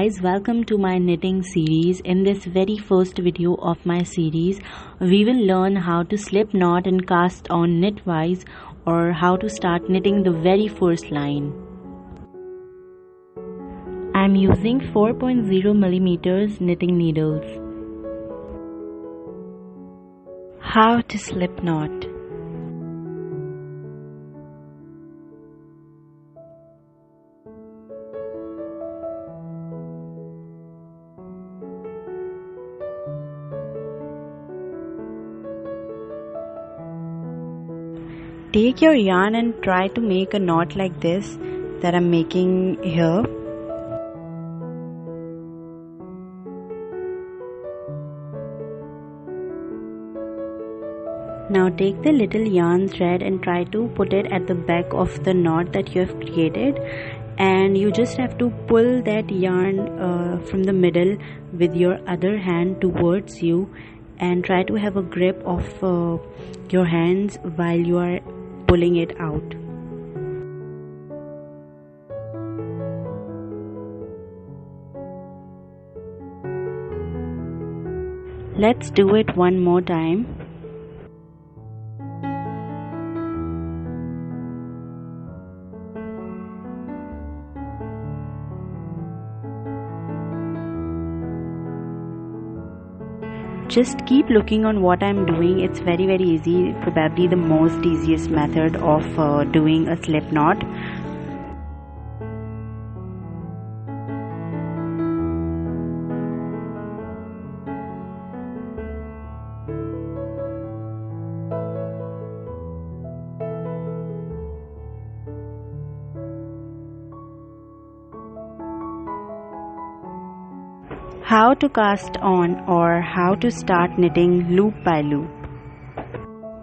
guys, welcome to my knitting series. In this very first video of my series, we will learn how to slip knot and cast on Knitwise, or how to start knitting the very first line. I'm using 4.0mm knitting needles. How to slip knot. Take your yarn and try to make a knot like this that I'm making here. Now take the little yarn thread and try to put it at the back of the knot that you have created, and you just have to pull that yarn from the middle with your other hand towards you, and try to have a grip of your hands while you are pulling it out. Let's do it one more time. Just keep looking on what I'm doing. It's very easy, probably the most easiest method of doing a slip knot. How to cast on, or how to start knitting loop by loop.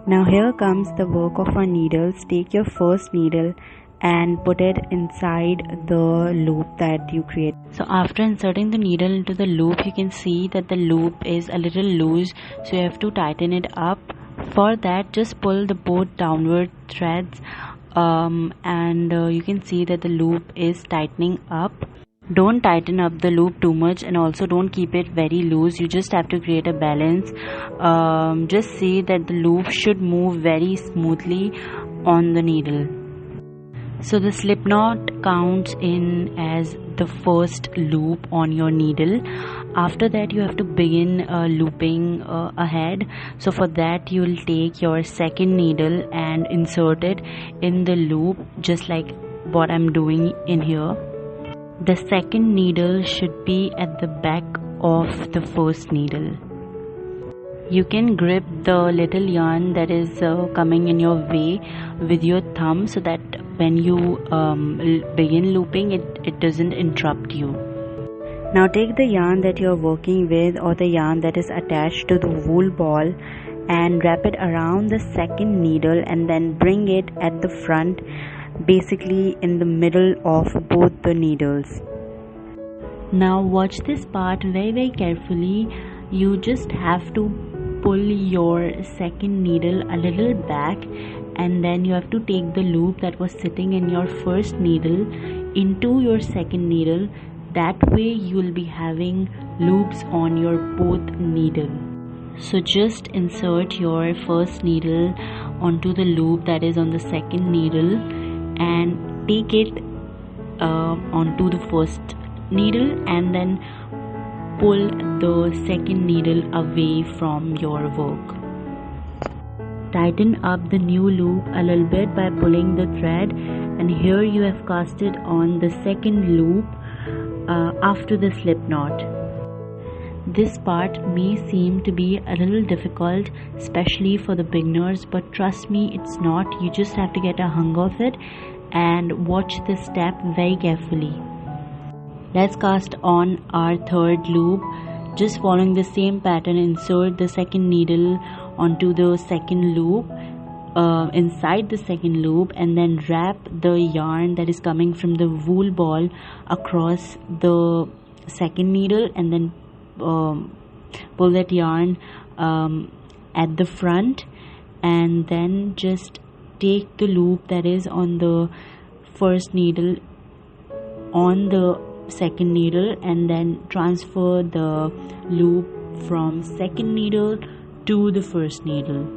Now here comes the work of our needles. Take your first needle and put it inside the loop that you create. So after inserting the needle into the loop, you can see that the loop is a little loose, so you have to tighten it up. For that, just pull the both downward threads and you can see that the loop is tightening up. Don't tighten up the loop too much, and also don't keep it very loose. You just have to create a balance. Just see that the loop should move very smoothly on the needle. So the slip knot counts in as the first loop on your needle. After that, you have to begin looping ahead. So for that, you will take your second needle and insert it in the loop, just like what I'm doing in here. The second needle should be at the back of the first needle. You can grip the little yarn that is coming in your way with your thumb, so that when you begin looping, it doesn't interrupt you. Now take the yarn that you're working with, or the yarn that is attached to the wool ball, and wrap it around the second needle, and then bring it at the front, basically in the middle of both the needles. Now watch this part very carefully. You just have to pull your second needle a little back, and then you have to take the loop that was sitting in your first needle into your second needle. That way you will be having loops on your both needle. So just insert your first needle onto the loop that is on the second needle, and take it onto the first needle, and then pull the second needle away from your work. Tighten up the new loop a little bit by pulling the thread, and here you have casted on the second loop after the slip knot. This part may seem to be a little difficult, especially for the beginners, but trust me, it's not. You just have to get a hang of it and watch this step very carefully. Let's cast on our third loop. Just following the same pattern, insert the second needle onto the second loop, inside the second loop, and then wrap the yarn that is coming from the wool ball across the second needle, and then pull that yarn at the front, and then just take the loop that is on the first needle on the second needle and then transfer the loop from second needle to the first needle.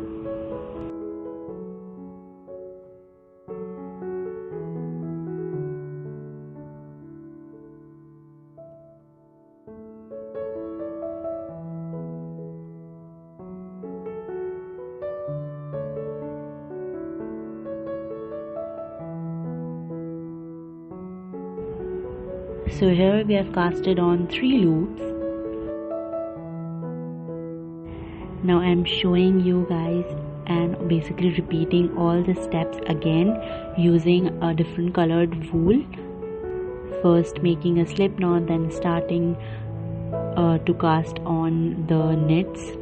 So here we have casted on 3 loops. Now I'm showing you guys and basically repeating all the steps again using a different colored wool. First making a slip knot, then starting to cast on the knits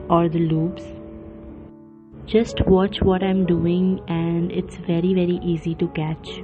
or the loops. Just watch what I'm doing and it's very easy to catch.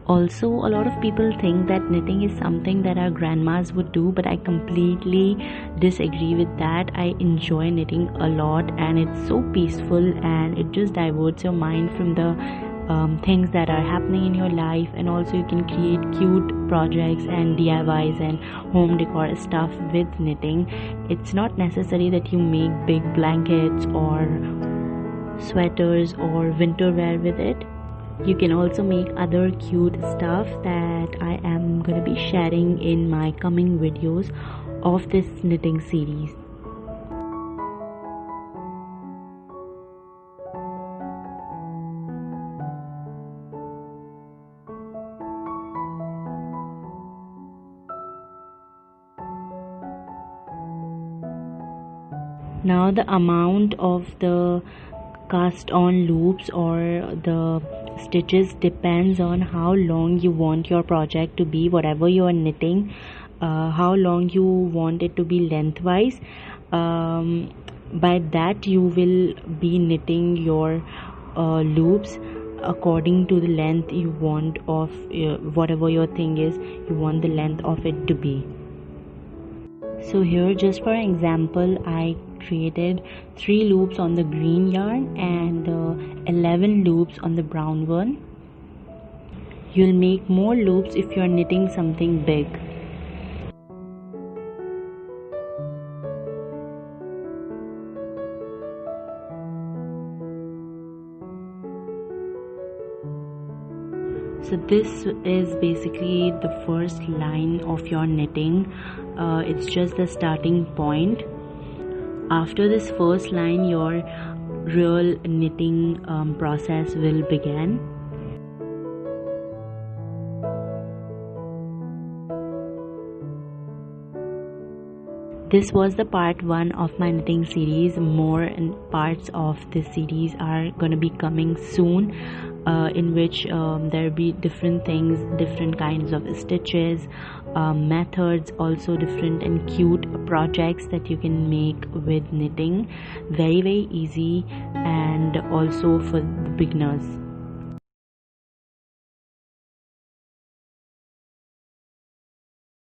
Also, a lot of people think that knitting is something that our grandmas would do, but I completely disagree with that. I enjoy knitting a lot and it's so peaceful and it just diverts your mind from the things that are happening in your life, and also you can create cute projects and DIYs and home decor stuff with knitting. It's not necessary that you make big blankets or sweaters or winter wear with it. You can also make other cute stuff that I am going to be sharing in my coming videos of this knitting series. Now the amount of the cast on loops or the stitches depends on how long you want your project to be, whatever you are knitting, how long you want it to be lengthwise. By that you will be knitting your loops according to the length you want of whatever your thing is, you want the length of it to be. So here, just for example, I created 3 loops on the green yarn and 11 loops on the brown one. You'll make more loops if you're knitting something big. So this is basically the first line of your knitting. It's just the starting point. After this first line, your real knitting process will begin. This was the part 1 of my knitting series. More parts of this series are going to be coming soon, in which there will be different things, different kinds of stitches, methods, also different and cute projects that you can make with knitting. Very easy and also for the beginners.